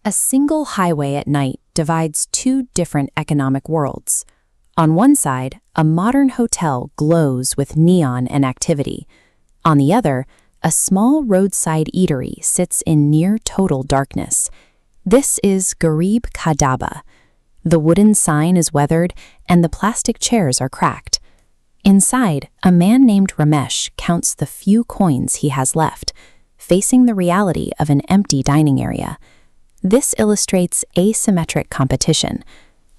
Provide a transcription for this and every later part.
A single highway at night divides two different economic worlds. On one side, a modern hotel glows with neon and activity. On the other, a small roadside eatery sits in near total darkness. This is Garib Kadaba. The wooden sign is weathered and the plastic chairs are cracked. Inside, a man named Ramesh counts the few coins he has left, facing the reality of an empty dining area. This illustrates asymmetric competition.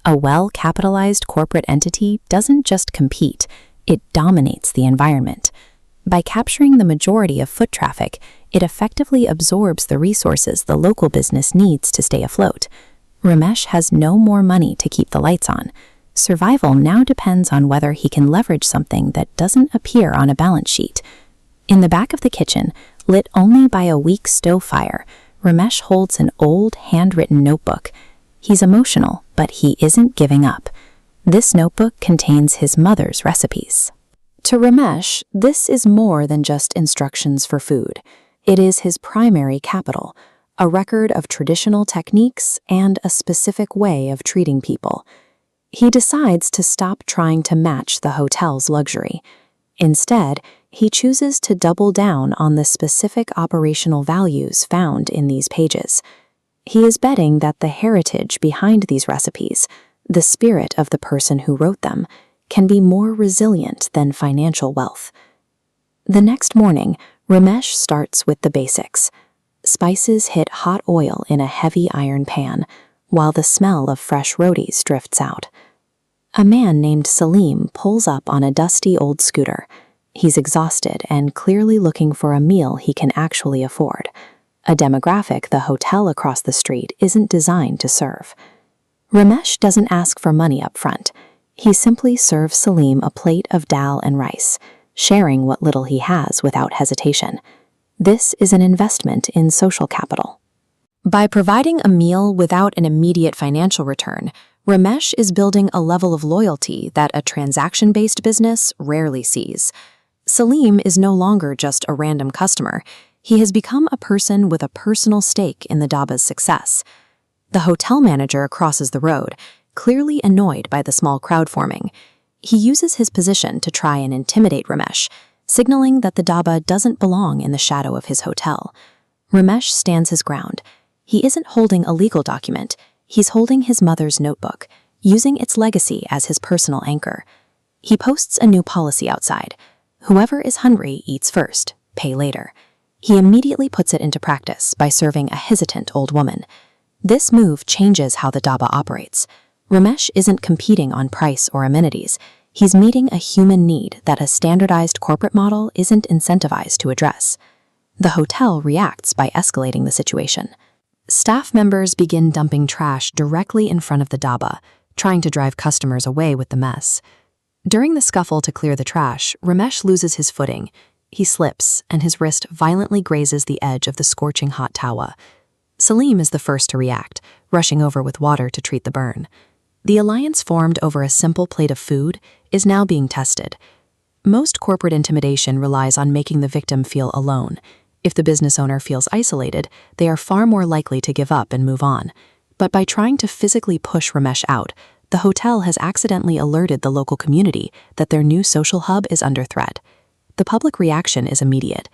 A well-capitalized corporate entity doesn't just compete, it dominates the environment. By capturing the majority of foot traffic, it effectively absorbs the resources the local business needs to stay afloat. Ramesh has no more money to keep the lights on. Survival now depends on whether he can leverage something that doesn't appear on a balance sheet. In the back of the kitchen, lit only by a weak stove fire, Ramesh holds an old handwritten notebook. He's emotional, but he isn't giving up. This notebook contains his mother's recipes. To Ramesh, this is more than just instructions for food. It is his primary capital, a record of traditional techniques and a specific way of treating people. He decides to stop trying to match the hotel's luxury. Instead, he chooses to double down on the specific operational values found in these pages. He is betting that the heritage behind these recipes, the spirit of the person who wrote them, can be more resilient than financial wealth. The next morning, Ramesh starts with the basics. Spices hit hot oil in a heavy iron pan, while the smell of fresh rotis drifts out. A man named Salim pulls up on a dusty old scooter. He's exhausted and clearly looking for a meal he can actually afford, a demographic the hotel across the street isn't designed to serve. Ramesh doesn't ask for money up front. He simply serves Salim a plate of dal and rice, sharing what little he has without hesitation. This is an investment in social capital. By providing a meal without an immediate financial return, Ramesh is building a level of loyalty that a transaction-based business rarely sees. Salim is no longer just a random customer. He has become a person with a personal stake in the dhaba's success. The hotel manager crosses the road, clearly annoyed by the small crowd forming. He uses his position to try and intimidate Ramesh, signaling that the dhaba doesn't belong in the shadow of his hotel. Ramesh stands his ground. He isn't holding a legal document. He's holding his mother's notebook, using its legacy as his personal anchor. He posts a new policy outside. Whoever is hungry eats first, pay later. He immediately puts it into practice by serving a hesitant old woman. This move changes how the dhaba operates. Ramesh isn't competing on price or amenities. He's meeting a human need that a standardized corporate model isn't incentivized to address. The hotel reacts by escalating the situation. Staff members begin dumping trash directly in front of the dhaba, trying to drive customers away with the mess. During the scuffle to clear the trash, Ramesh loses his footing. He slips, and his wrist violently grazes the edge of the scorching hot tawa. Salim is the first to react, rushing over with water to treat the burn. The alliance formed over a simple plate of food is now being tested. Most corporate intimidation relies on making the victim feel alone. If the business owner feels isolated, they are far more likely to give up and move on. But by trying to physically push Ramesh out, the hotel has accidentally alerted the local community that their new social hub is under threat. The public reaction is immediate.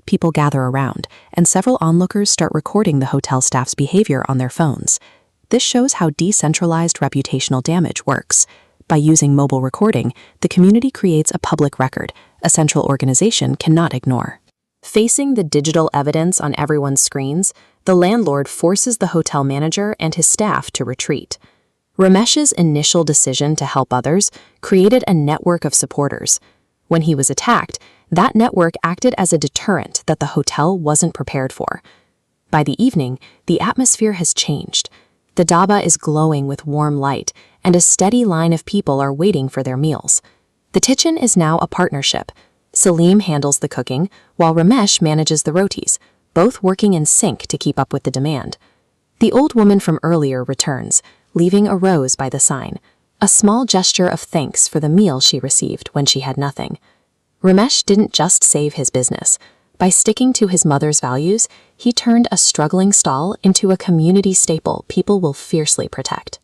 People gather around, and several onlookers start recording the hotel staff's behavior on their phones. This shows how decentralized reputational damage works. By using mobile recording, the community creates a public record a central organization cannot ignore. Facing the digital evidence on everyone's screens, the landlord forces the hotel manager and his staff to retreat. Ramesh's initial decision to help others created a network of supporters. When he was attacked, that network acted as a deterrent that the hotel wasn't prepared for. By the evening, the atmosphere has changed. The dhaba is glowing with warm light, and a steady line of people are waiting for their meals. The kitchen is now a partnership. Salim handles the cooking, while Ramesh manages the rotis, both working in sync to keep up with the demand. The old woman from earlier returns, leaving a rose by the sign, a small gesture of thanks for the meal she received when she had nothing. Ramesh didn't just save his business, By sticking to his mother's values, he turned a struggling stall into a community staple people will fiercely protect.